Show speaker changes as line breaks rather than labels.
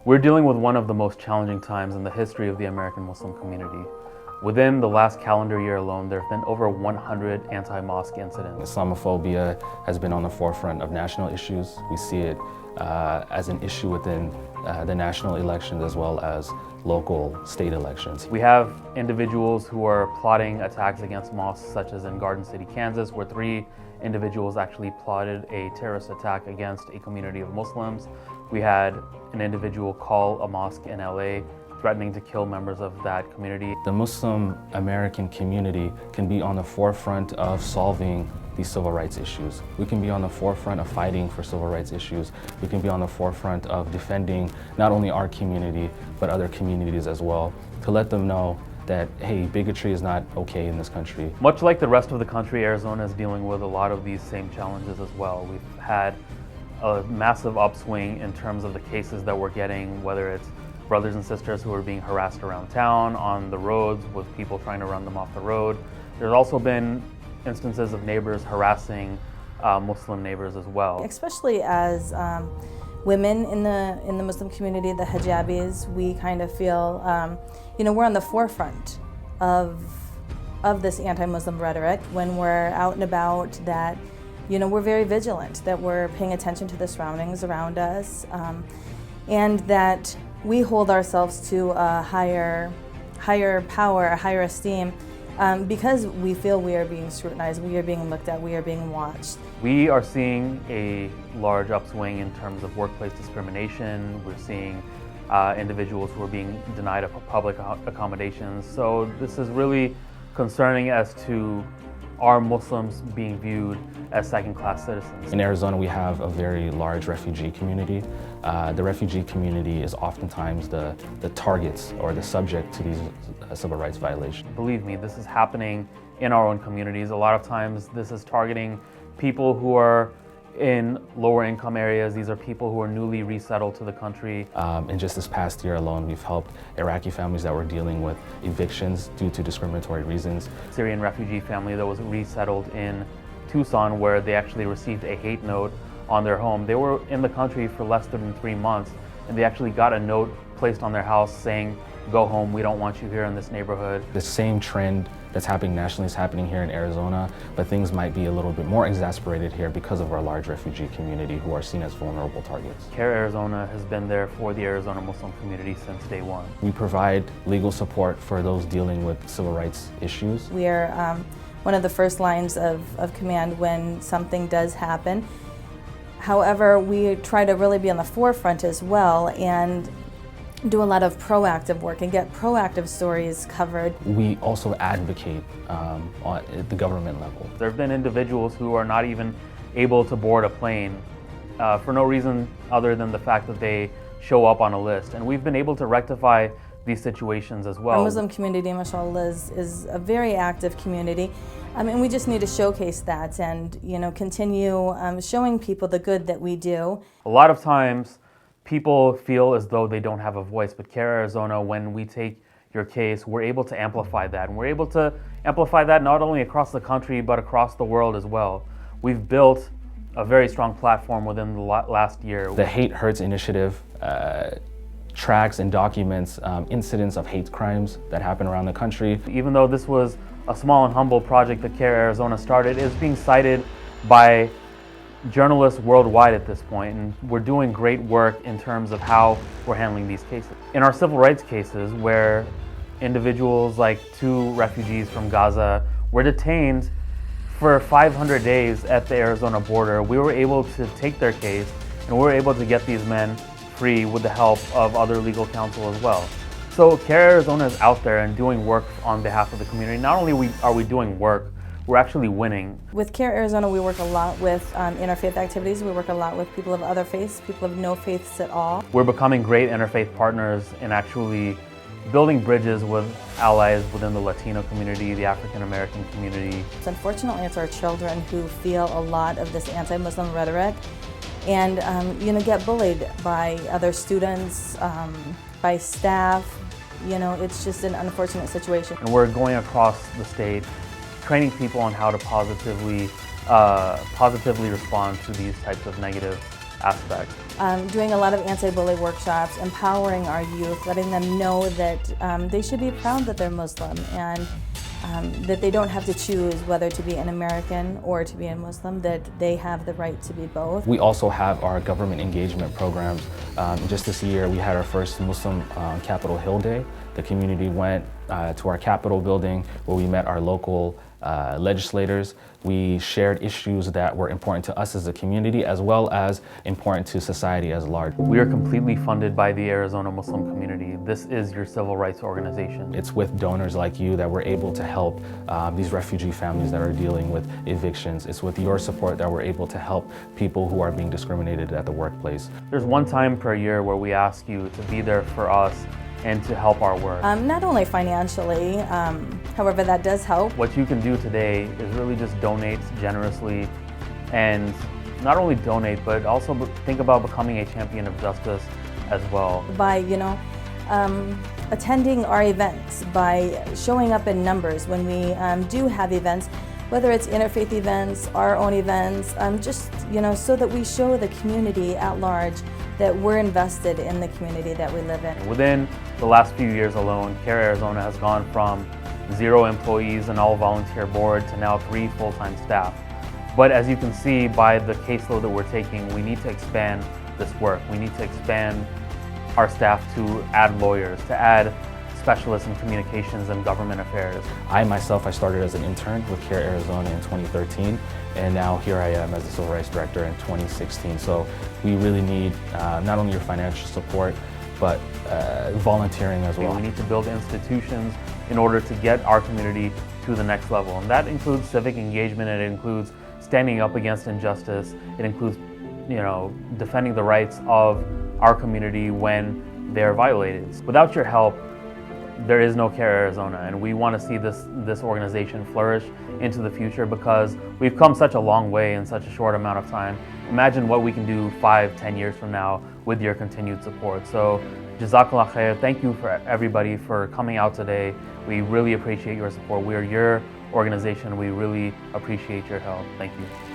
We're dealing with one of the most challenging times in the history of the American Muslim community. Within the last calendar year alone, there have been over 100 anti-mosque incidents.
Islamophobia has been on the forefront of national issues. We see it as an issue within the national elections as well as local state elections.
We have individuals who are plotting attacks against mosques, such as in Garden City, Kansas, where 3 individuals actually plotted a terrorist attack against a community of Muslims. We had an individual call a mosque in LA, threatening to kill members of that community.
The Muslim American community can be on the forefront of solving these civil rights issues. We can be on the forefront of fighting for civil rights issues. We can be on the forefront of defending not only our community, but other communities as well, to let them know that, hey, bigotry is not okay in this country.
Much like the rest of the country, Arizona is dealing with a lot of these same challenges as well. We've had a massive upswing in terms of the cases that we're getting, whether it's brothers and sisters who are being harassed around town, on the roads, with people trying to run them off the road. There's also been instances of neighbors harassing Muslim neighbors as well.
Especially as women in the Muslim community, the hijabis, we kind of feel, we're on the forefront of this anti-Muslim rhetoric. When we're out and about, that, we're very vigilant, that we're paying attention to the surroundings around us, and that we hold ourselves to a higher power, a higher esteem, because we feel we are being scrutinized, we are being looked at, we are being watched.
We are seeing a large upswing in terms of workplace discrimination. We're seeing individuals who are being denied of public accommodations. So this is really concerning as to are Muslims being viewed as second-class citizens.
In Arizona, we have a very large refugee community. The refugee community is oftentimes the targets or the subject to these civil rights violations.
Believe me, this is happening in our own communities. A lot of times this is targeting people who are in lower income areas. These are people who are newly resettled to the country.
In just this past year alone, we've helped Iraqi families that were dealing with evictions due to discriminatory reasons.
Syrian refugee family that was resettled in Tucson, where they actually received a hate note on their home. They were in the country for less than 3 months, and they actually got a note placed on their house saying, "Go home, we don't want you here in this neighborhood."
The same trend that's happening nationally is happening here in Arizona, but things might be a little bit more exasperated here because of our large refugee community who are seen as vulnerable targets.
CAIR-Arizona has been there for the Arizona Muslim community since day one.
We provide legal support for those dealing with civil rights issues.
We are one of the first lines of command when something does happen. However, we try to really be on the forefront as well and do a lot of proactive work and get proactive stories covered.
We also advocate at the government level.
There have been individuals who are not even able to board a plane for no reason other than the fact that they show up on a list. And we've been able to rectify these situations as well.
Our Muslim community, mashallah, is a very active community. And we just need to showcase that and continue showing people the good that we do.
A lot of times, people feel as though they don't have a voice, but CAIR-Arizona, when we take your case, we're able to amplify that. And we're able to amplify that not only across the country, but across the world as well. We've built a very strong platform within the last year.
The Hate Hurts initiative tracks and documents incidents of hate crimes that happen around the country.
Even though this was a small and humble project that CAIR-Arizona started, it's being cited by journalists worldwide at this point, and we're doing great work in terms of how we're handling these cases. In our civil rights cases, where individuals like 2 refugees from Gaza were detained for 500 days at the Arizona border, we were able to take their case and we were able to get these men free with the help of other legal counsel as well. So CAIR-Arizona is out there and doing work on behalf of the community. Not only are we doing work, we're actually winning.
With CAIR-Arizona, we work a lot with interfaith activities. We work a lot with people of other faiths, people of no faiths at all.
We're becoming great interfaith partners in actually building bridges with allies within the Latino community, the African American community.
Unfortunately, it's our children who feel a lot of this anti-Muslim rhetoric and get bullied by other students, by staff. It's just an unfortunate situation.
And we're going across the state, training people on how to positively respond to these types of negative aspect?
Doing a lot of anti-bully workshops, empowering our youth, letting them know that they should be proud that they're Muslim, and that they don't have to choose whether to be an American or to be a Muslim, that they have the right to be both.
We also have our government engagement programs. Just this year, we had our first Muslim Capitol Hill Day. The community went to our Capitol building where we met our local legislators. We shared issues that were important to us as a community as well as important to society as large.
We are completely funded by the Arizona Muslim community. This is your civil rights organization.
It's with donors like you that we're able to help these refugee families that are dealing with evictions. It's with your support that we're able to help people who are being discriminated at the workplace.
There's one time per year where we ask you to be there for us and to help our work.
Not only financially, however that does help.
What you can do today is really just donate generously, and not only donate, but also think about becoming a champion of justice as well.
By, attending our events, by showing up in numbers when we do have events, whether it's interfaith events, our own events, so that we show the community at large that we're invested in the community that we live in.
Within the last few years alone, CAIR Arizona has gone from 0 employees and all volunteer board to now 3 full-time staff. But as you can see by the caseload that we're taking, we need to expand this work. We need to expand our staff to add lawyers, to add specialists in communications and government affairs.
I started as an intern with CAIR Arizona in 2013, and now here I am as the Civil Rights Director in 2016. So we really need not only your financial support, but volunteering as well.
We need to build institutions in order to get our community to the next level. And that includes civic engagement, it includes standing up against injustice, it includes defending the rights of our community when they're violated. Without your help, there is no CAIR Arizona, and we want to see this organization flourish into the future because we've come such a long way in such a short amount of time. Imagine what we can do 5-10 years from now with your continued support. So Jazakallah khair. Thank you for everybody for coming out today. We really appreciate your support. We are your organization. We really appreciate your help. Thank you.